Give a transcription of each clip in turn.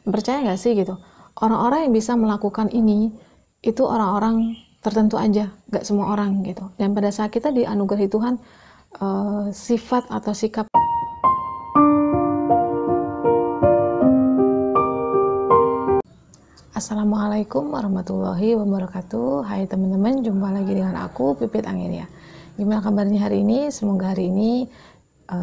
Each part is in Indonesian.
Percaya nggak sih gitu, orang-orang yang bisa melakukan ini itu orang-orang tertentu aja, nggak semua orang gitu. Dan pada saat kita dianugerahi Tuhan sifat atau sikap. Assalamualaikum warahmatullahi wabarakatuh. Hai teman-teman, jumpa lagi dengan aku Pipit Angelia. Gimana kabarnya hari ini? Semoga hari ini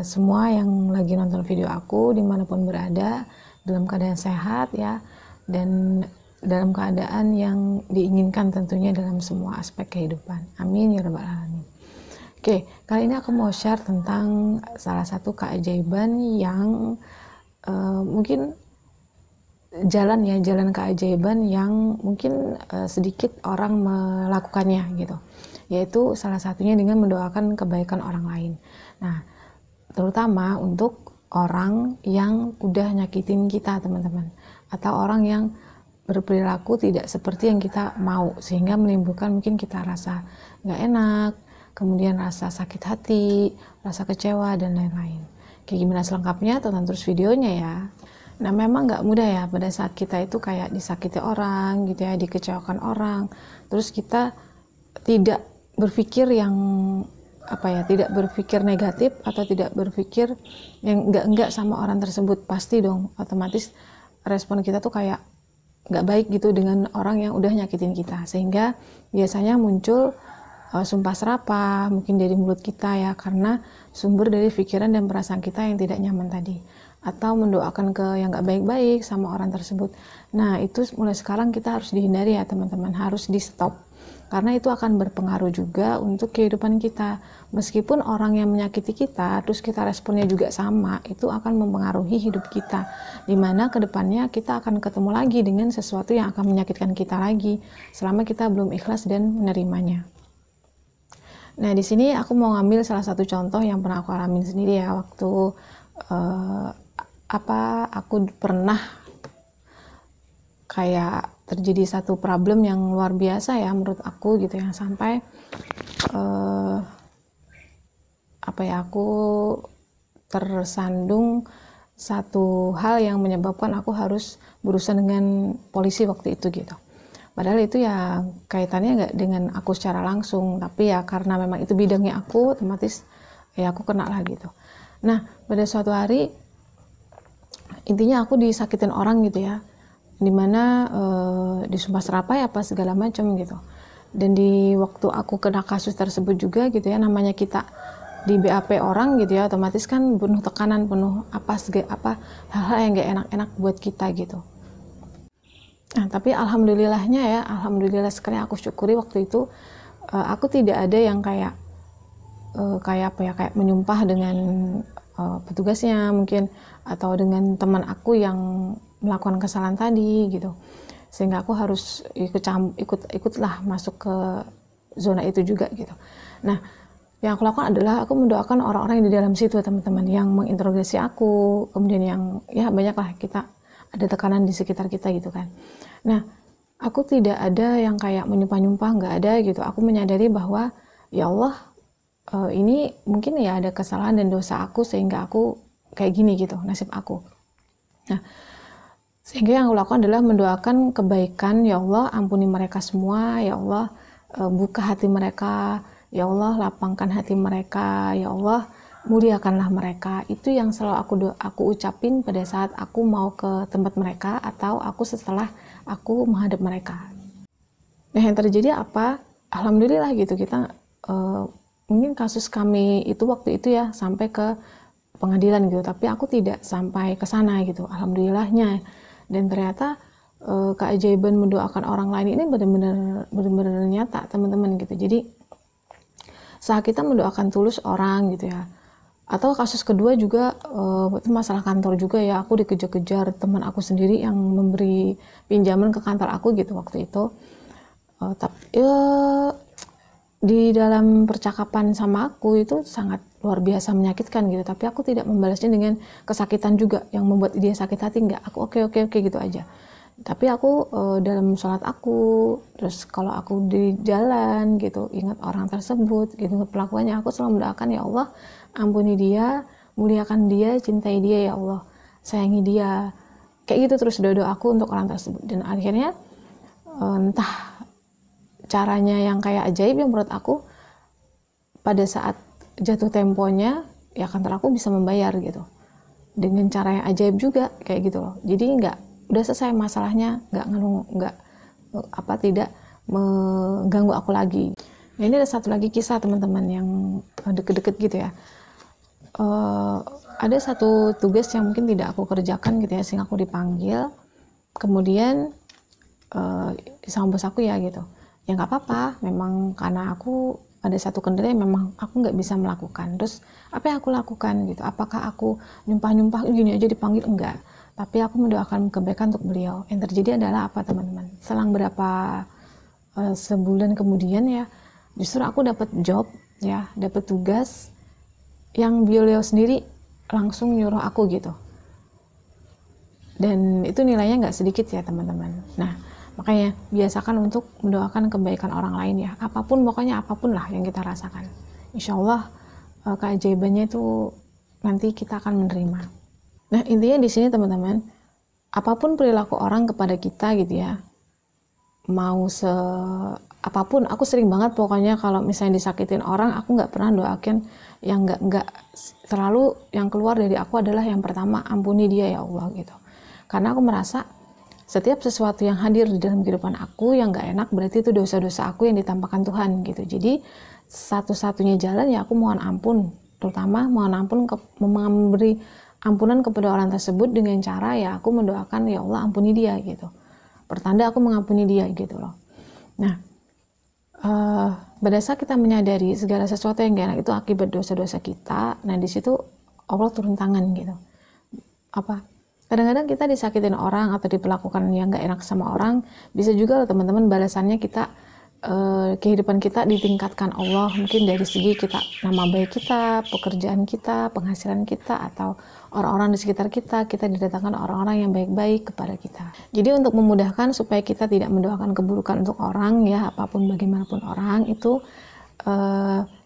semua yang lagi nonton video aku dimanapun berada dalam keadaan sehat ya, dan dalam keadaan yang diinginkan tentunya dalam semua aspek kehidupan. Amin ya rabbal alamin. Oke, kali ini aku mau share tentang salah satu keajaiban yang mungkin jalan keajaiban yang mungkin sedikit orang melakukannya gitu, yaitu salah satunya dengan mendoakan kebaikan orang lain. Nah, terutama untuk orang yang udah nyakitin kita, teman-teman, atau orang yang berperilaku tidak seperti yang kita mau, sehingga menimbulkan mungkin kita rasa nggak enak, kemudian rasa sakit hati, rasa kecewa, dan lain-lain. Kayak gimana selengkapnya? Tonton terus videonya ya. Nah, memang nggak mudah ya pada saat kita itu kayak disakiti orang gitu ya, dikecewakan orang, terus kita tidak berpikir yang tidak berpikir negatif atau tidak berpikir yang enggak sama orang tersebut. Pasti dong otomatis respon kita tuh kayak nggak baik gitu dengan orang yang udah nyakitin kita, sehingga biasanya muncul sumpah serapah mungkin dari mulut kita ya, karena sumber dari pikiran dan perasaan kita yang tidak nyaman tadi, atau mendoakan ke yang gak baik-baik sama orang tersebut. Nah, itu mulai sekarang kita harus dihindari ya teman-teman, harus di stop, karena itu akan berpengaruh juga untuk kehidupan kita. Meskipun orang yang menyakiti kita terus kita responnya juga sama, itu akan mempengaruhi hidup kita, dimana kedepannya kita akan ketemu lagi dengan sesuatu yang akan menyakitkan kita lagi selama kita belum ikhlas dan menerimanya. Nah, di sini aku mau ngambil salah satu contoh yang pernah aku alamin sendiri ya, waktu aku pernah kayak terjadi satu problem yang luar biasa ya menurut aku gitu, yang sampai aku tersandung satu hal yang menyebabkan aku harus berurusan dengan polisi waktu itu gitu. Padahal itu ya kaitannya nggak dengan aku secara langsung, tapi ya karena memang itu bidangnya aku, otomatis ya aku kena lah gitu. Nah, pada suatu hari intinya aku disakitin orang gitu ya, dimana disumpah serapah apa segala macam gitu. Dan di waktu aku kena kasus tersebut juga gitu ya, namanya kita di BAP orang gitu ya, otomatis kan penuh tekanan, penuh hal-hal yang gak enak-enak buat kita gitu. Nah, tapi alhamdulillahnya ya, alhamdulillah sekali aku syukuri waktu itu aku tidak ada yang kayak menyumpah dengan petugasnya mungkin, atau dengan teman aku yang melakukan kesalahan tadi gitu, sehingga aku harus ikutlah masuk ke zona itu juga gitu. Nah, yang aku lakukan adalah aku mendoakan orang-orang yang di dalam situ, teman-teman, yang menginterogasi aku, kemudian yang ya banyaklah, kita ada tekanan di sekitar kita gitu kan. Nah, aku tidak ada yang kayak menyumpah-nyumpah, nggak ada gitu. Aku menyadari bahwa ya Allah, ini mungkin ya ada kesalahan dan dosa aku sehingga aku kayak gini gitu, nasib aku. Nah, sehingga yang aku lakukan adalah mendoakan kebaikan. Ya Allah, ampuni mereka semua. Ya Allah, buka hati mereka. Ya Allah, lapangkan hati mereka. Ya Allah, muliakanlah mereka. Itu yang selalu aku ucapin pada saat aku mau ke tempat mereka, atau aku setelah aku menghadap mereka. Nah, yang terjadi apa? Alhamdulillah gitu, kita mungkin kasus kami itu waktu itu ya sampai ke pengadilan gitu, tapi aku tidak sampai ke sana gitu, alhamdulillahnya. Dan ternyata keajaiban mendoakan orang lain ini benar-benar nyata, teman-teman gitu. Jadi saat kita mendoakan tulus orang gitu ya, atau kasus kedua juga itu masalah kantor juga ya, aku dikejar-kejar teman aku sendiri yang memberi pinjaman ke kantor aku gitu waktu itu. Tapi di dalam percakapan sama aku itu sangat luar biasa menyakitkan gitu, tapi aku tidak membalasnya dengan kesakitan juga yang membuat dia sakit hati, enggak, aku oke gitu aja. Tapi aku dalam sholat aku, terus kalau aku di jalan gitu ingat orang tersebut gitu, ingat pelakuannya, aku selalu mendoakan, ya Allah, ampuni dia, muliakan dia, cintai dia ya Allah, sayangi dia, kayak gitu terus doa aku untuk orang tersebut. Dan akhirnya entah caranya yang kayak ajaib yang menurut aku pada saat jatuh temponya ya kantor aku bisa membayar gitu dengan cara yang ajaib juga kayak gitu loh. Jadi udah selesai masalahnya, tidak mengganggu aku lagi. Nah, ini ada satu lagi kisah teman-teman yang deket-deket gitu ya. Ada satu tugas yang mungkin tidak aku kerjakan gitu ya, sehingga aku dipanggil, kemudian sama bos aku ya gitu, ya nggak apa-apa, memang karena aku ada satu kendala yang memang aku nggak bisa melakukan. Terus apa yang aku lakukan gitu, apakah aku nyumpah-nyumpah gini aja dipanggil? Enggak, tapi aku mendoakan kebaikan untuk beliau. Yang terjadi adalah apa teman-teman, selang berapa sebulan kemudian ya, justru aku dapat job ya, dapat tugas yang beliau sendiri langsung nyuruh aku gitu, dan itu nilainya nggak sedikit ya teman-teman. Nah, makanya biasakan untuk mendoakan kebaikan orang lain ya, pokoknya apapun lah yang kita rasakan, insya Allah keajaibannya itu nanti kita akan menerima. Nah, intinya di sini teman-teman, apapun perilaku orang kepada kita gitu ya, mau apapun, aku sering banget pokoknya kalau misalnya disakitin orang, aku nggak pernah doakin yang nggak selalu yang keluar dari aku adalah yang pertama, ampuni dia ya Allah gitu. Karena aku merasa setiap sesuatu yang hadir di dalam kehidupan aku yang nggak enak, berarti itu dosa-dosa aku yang ditampakkan Tuhan gitu. Jadi satu-satunya jalan ya aku mohon ampun, terutama mohon ampun, memberi ampunan kepada orang tersebut dengan cara ya aku mendoakan ya Allah ampuni dia gitu, pertanda aku mengampuni dia gitu loh. Nah, pada saat kita menyadari segala sesuatu yang gak enak itu akibat dosa-dosa kita, nah di situ Allah turun tangan gitu. Kadang-kadang kita disakitin orang atau diperlakukan yang gak enak sama orang, bisa juga loh teman-teman balasannya kita, kehidupan kita ditingkatkan Allah, mungkin dari segi kita, nama baik kita, pekerjaan kita, penghasilan kita, atau orang-orang di sekitar kita didatangkan orang-orang yang baik-baik kepada kita. Jadi untuk memudahkan supaya kita tidak mendoakan keburukan untuk orang ya, apapun bagaimanapun orang itu,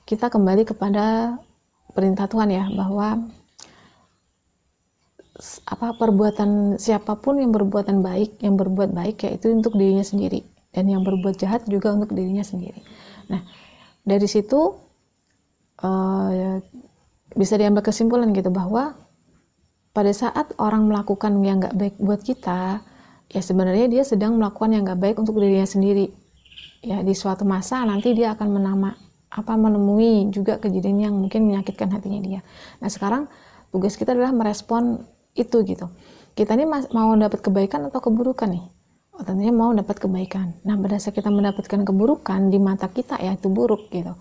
kita kembali kepada perintah Tuhan ya, bahwa perbuatan siapapun yang berbuat baik yaitu untuk dirinya sendiri, dan yang berbuat jahat juga untuk dirinya sendiri. Nah, dari situ bisa diambil kesimpulan gitu, bahwa pada saat orang melakukan yang nggak baik buat kita, ya sebenarnya dia sedang melakukan yang nggak baik untuk dirinya sendiri. Ya, di suatu masa nanti dia akan menemui juga kejadian yang mungkin menyakitkan hatinya dia. Nah, sekarang tugas kita adalah merespon itu gitu. Kita ini mau dapat kebaikan atau keburukan nih? Tentunya mau dapat kebaikan. Nah, pada saat kita mendapatkan keburukan di mata kita ya itu buruk gitu.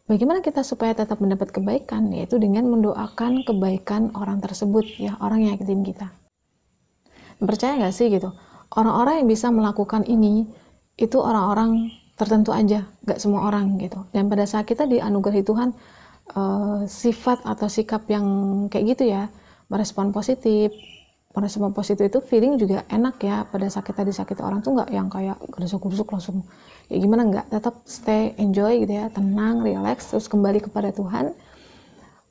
Bagaimana kita supaya tetap mendapat kebaikan? Yaitu dengan mendoakan kebaikan orang tersebut ya, orang yang nyakitin kita. Percaya nggak sih gitu? Orang-orang yang bisa melakukan ini itu orang-orang tertentu aja, nggak semua orang gitu. Dan pada saat kita dianugerahi Tuhan sifat atau sikap yang kayak gitu ya, merespon positif itu feeling juga enak ya. Pada saat kita disakiti orang tuh nggak yang kayak gerusuk-gerusuk langsung ya gimana, nggak, tetap stay enjoy gitu ya, tenang, relax, terus kembali kepada Tuhan.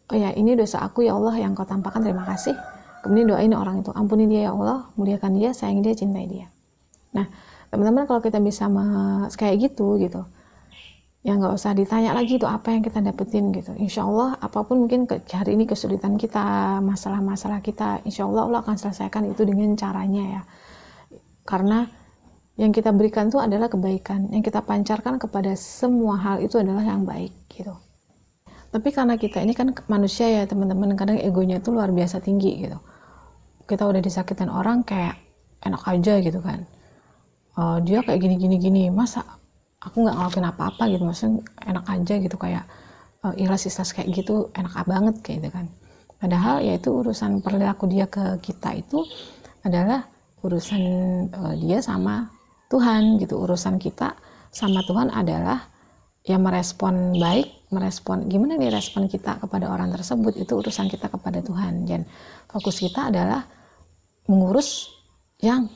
Oh ya, ini dosa aku ya Allah yang kau tampakkan, terima kasih. Kemudian doain orang itu, ampuni dia ya Allah, muliakan dia, sayangi dia, cintai dia. Nah teman-teman, kalau kita bisa kayak gitu ya nggak usah ditanya lagi itu apa yang kita dapetin gitu. Insya Allah apapun mungkin hari ini kesulitan kita, masalah-masalah kita, insya Allah Allah akan selesaikan itu dengan caranya ya. Karena yang kita berikan itu adalah kebaikan, yang kita pancarkan kepada semua hal itu adalah yang baik gitu. Tapi karena kita ini kan manusia ya teman-teman, kadang egonya itu luar biasa tinggi gitu. Kita udah disakitin orang kayak enak aja gitu kan. Dia kayak gini, masa aku nggak ngelakuin apa-apa gitu, maksudnya enak aja gitu, kayak ikhlas kayak gitu, enak banget kayak gitu kan. Padahal ya itu urusan perilaku dia ke kita itu adalah urusan dia sama Tuhan gitu. Urusan kita sama Tuhan adalah ya merespon baik, gimana nih respon kita kepada orang tersebut, itu urusan kita kepada Tuhan. Dan fokus kita adalah mengurus yang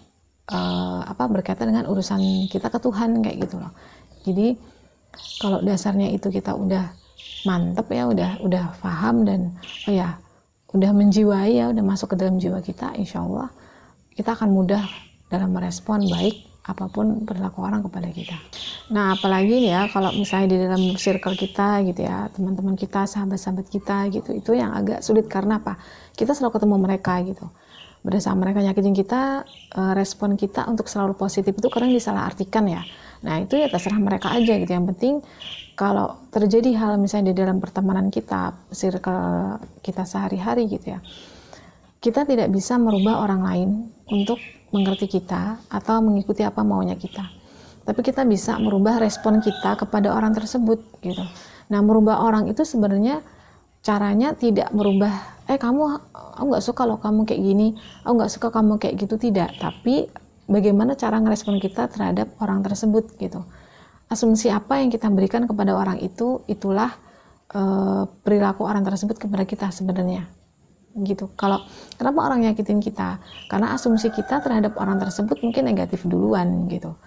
berkaitan dengan urusan kita ke Tuhan kayak gitu loh. Jadi kalau dasarnya itu kita udah mantep ya, udah paham dan udah menjiwai ya, udah masuk ke dalam jiwa kita, insya Allah kita akan mudah dalam merespon baik apapun perilaku orang kepada kita. Nah, apalagi nih ya kalau misalnya di dalam circle kita gitu ya, teman-teman kita, sahabat-sahabat kita gitu, itu yang agak sulit karena apa? Kita selalu ketemu mereka gitu. Pada saat mereka nyakitin kita, respon kita untuk selalu positif itu kadang disalahartikan ya. Nah, itu ya terserah mereka aja gitu. Yang penting kalau terjadi hal misalnya di dalam pertemanan kita, circle kita sehari-hari gitu ya, kita tidak bisa merubah orang lain untuk mengerti kita atau mengikuti apa maunya kita. Tapi kita bisa merubah respon kita kepada orang tersebut gitu. Nah, merubah orang itu sebenarnya caranya tidak merubah, aku nggak suka loh kamu kayak gini, aku nggak suka kamu kayak gitu, tidak. Tapi bagaimana cara ngerespon kita terhadap orang tersebut gitu. Asumsi apa yang kita berikan kepada orang itu, itulah perilaku orang tersebut kepada kita sebenarnya. Gitu. Kalau kenapa orang nyakitin kita? Karena asumsi kita terhadap orang tersebut mungkin negatif duluan gitu.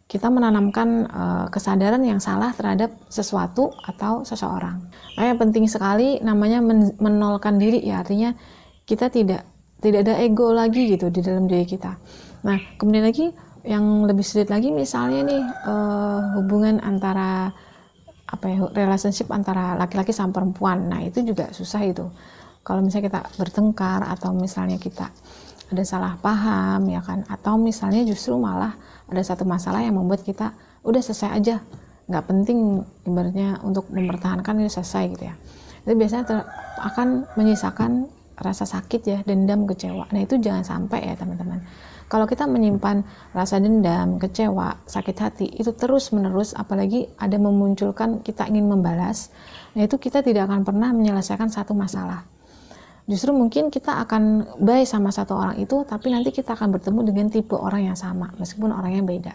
Kita menanamkan kesadaran yang salah terhadap sesuatu atau seseorang. Makanya penting sekali namanya menolkan diri ya, artinya kita tidak ada ego lagi gitu di dalam diri kita. Nah, kemudian lagi yang lebih sulit lagi misalnya nih hubungan antara relationship antara laki-laki sama perempuan. Nah, itu juga susah itu. Kalau misalnya kita bertengkar atau misalnya kita ada salah paham ya kan, atau misalnya justru malah ada satu masalah yang membuat kita udah selesai aja, nggak penting ibaratnya untuk mempertahankan ini selesai gitu ya. Itu biasanya akan menyisakan rasa sakit ya, dendam, kecewa. Nah, itu jangan sampai ya teman-teman. Kalau kita menyimpan rasa dendam, kecewa, sakit hati itu terus menerus, apalagi ada memunculkan kita ingin membalas, nah itu kita tidak akan pernah menyelesaikan satu masalah. Justru mungkin kita akan baik sama satu orang itu, tapi nanti kita akan bertemu dengan tipe orang yang sama, meskipun orangnya beda.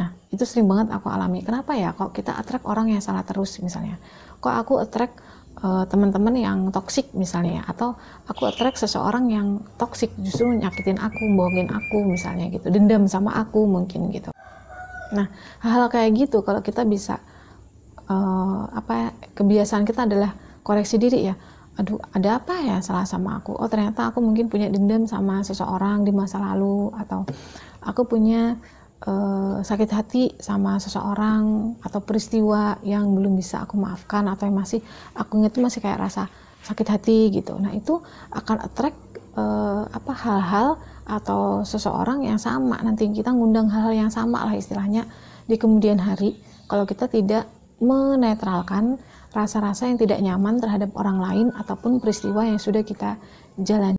Nah, itu sering banget aku alami. Kenapa ya? Kok kita attract orang yang salah terus misalnya? Kok aku attract teman-teman yang toksik misalnya? Atau aku attract seseorang yang toksik, justru nyakitin aku, bohongin aku misalnya gitu, dendam sama aku mungkin gitu. Nah, hal-hal kayak gitu kalau kita bisa kebiasaan kita adalah koreksi diri ya. Aduh, ada apa ya salah sama aku? Oh, ternyata aku mungkin punya dendam sama seseorang di masa lalu, atau aku punya sakit hati sama seseorang atau peristiwa yang belum bisa aku maafkan, atau yang masih aku ingat itu masih kayak rasa sakit hati gitu. Nah, itu akan attract hal-hal atau seseorang yang sama. Nanti kita ngundang hal-hal yang sama lah istilahnya di kemudian hari kalau kita tidak menetralkan rasa-rasa yang tidak nyaman terhadap orang lain ataupun peristiwa yang sudah kita jalani.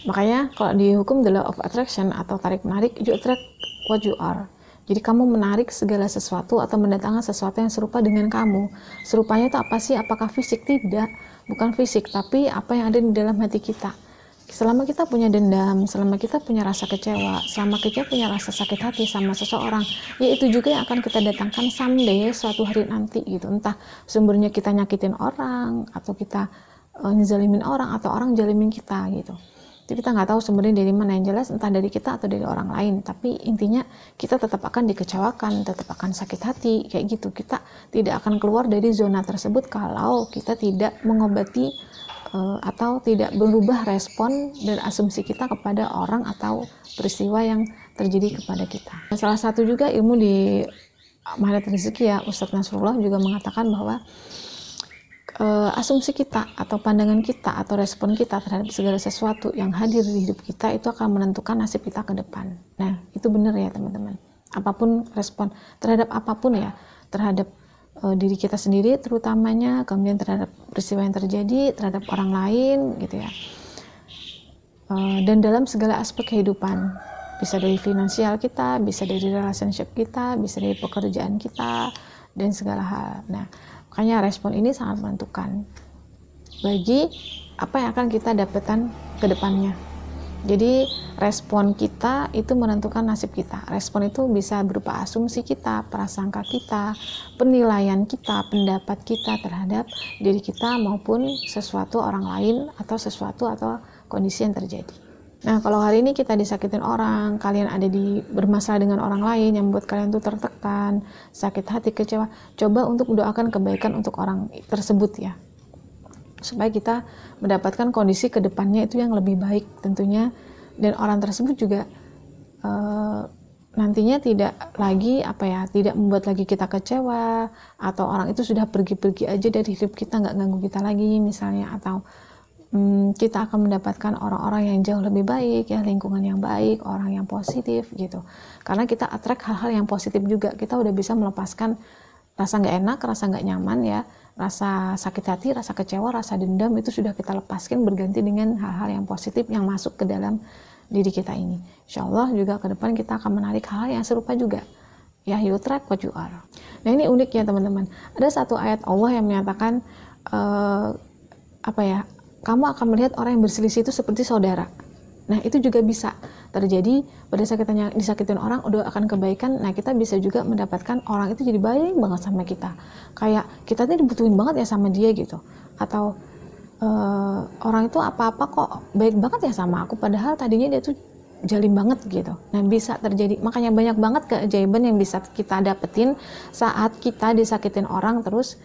Makanya kalau di hukum the law of attraction atau tarik menarik, you attract what you are. Jadi kamu menarik segala sesuatu atau mendatangkan sesuatu yang serupa dengan kamu. Serupanya itu apa sih? Apakah fisik? Tidak, bukan fisik, tapi apa yang ada di dalam hati kita. Selama kita punya dendam, selama kita punya rasa kecewa, selama kita punya rasa sakit hati sama seseorang, ya itu juga yang akan kita datangkan someday, suatu hari nanti gitu. Entah sumbernya kita nyakitin orang, atau kita ngezalimin orang, atau orang zalimin kita gitu. Jadi kita nggak tahu sumbernya dari mana, yang jelas entah dari kita atau dari orang lain. Tapi intinya kita tetap akan dikecewakan, tetap akan sakit hati kayak gitu. Kita tidak akan keluar dari zona tersebut kalau kita tidak mengobati atau tidak berubah respon dan asumsi kita kepada orang atau peristiwa yang terjadi kepada kita. Salah satu juga ilmu di Magnet Rezeki ya, Ustadz Nasrullah juga mengatakan bahwa asumsi kita atau pandangan kita atau respon kita terhadap segala sesuatu yang hadir di hidup kita itu akan menentukan nasib kita ke depan. Nah, itu benar ya teman-teman. Apapun respon terhadap apapun ya, terhadap diri kita sendiri terutamanya, kemudian terhadap peristiwa yang terjadi, terhadap orang lain gitu ya, dan dalam segala aspek kehidupan, bisa dari finansial kita, bisa dari relationship kita, bisa dari pekerjaan kita, dan segala hal. Nah, makanya respon ini sangat menentukan bagi apa yang akan kita dapatkan ke depannya. Jadi respon kita itu menentukan nasib kita. Respon itu bisa berupa asumsi kita, prasangka kita, penilaian kita, pendapat kita terhadap diri kita maupun sesuatu orang lain atau sesuatu atau kondisi yang terjadi. Nah, kalau hari ini kita disakitin orang, kalian ada bermasalah dengan orang lain yang membuat kalian tuh tertekan, sakit hati, kecewa, coba untuk mendoakan kebaikan untuk orang tersebut ya. Supaya kita mendapatkan kondisi ke depannya itu yang lebih baik tentunya dan orang tersebut juga nantinya tidak lagi tidak membuat lagi kita kecewa, atau orang itu sudah pergi aja dari hidup kita, nggak ganggu kita lagi misalnya, atau kita akan mendapatkan orang-orang yang jauh lebih baik ya, lingkungan yang baik, orang yang positif gitu, karena kita attract hal-hal yang positif juga. Kita udah bisa melepaskan rasa nggak enak, rasa nggak nyaman ya, rasa sakit hati, rasa kecewa, rasa dendam, itu sudah kita lepaskan berganti dengan hal-hal yang positif yang masuk ke dalam diri kita ini. Insya Allah juga ke depan kita akan menarik hal yang serupa juga ya, you attract what you are. Nah ini unik ya teman-teman, ada satu ayat Allah yang menyatakan kamu akan melihat orang yang berselisih itu seperti saudara. Nah itu juga bisa terjadi pada saat kita disakitin orang, udah akan kebaikan. Nah kita bisa juga mendapatkan orang itu jadi baik banget sama kita, kayak kita tuh dibutuhin banget ya sama dia gitu, atau orang itu apa-apa kok baik banget ya sama aku, padahal tadinya dia tuh jalim banget gitu. Nah bisa terjadi, makanya banyak banget keajaiban yang bisa kita dapetin saat kita disakitin orang, terus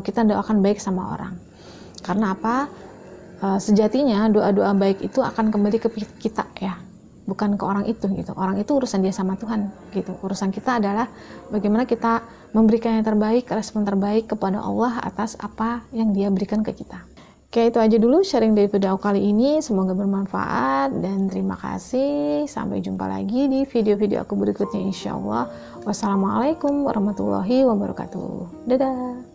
kita doakan baik sama orang. Karena apa? Sejatinya doa-doa baik itu akan kembali ke kita ya, bukan ke orang itu gitu. Orang itu urusan dia sama Tuhan gitu. Urusan kita adalah bagaimana kita memberikan yang terbaik, respon terbaik kepada Allah atas apa yang dia berikan ke kita. Oke, itu aja dulu sharing dari video kali ini, semoga bermanfaat dan terima kasih. Sampai jumpa lagi di video-video aku berikutnya insya Allah. Wassalamualaikum warahmatullahi wabarakatuh. Dadah.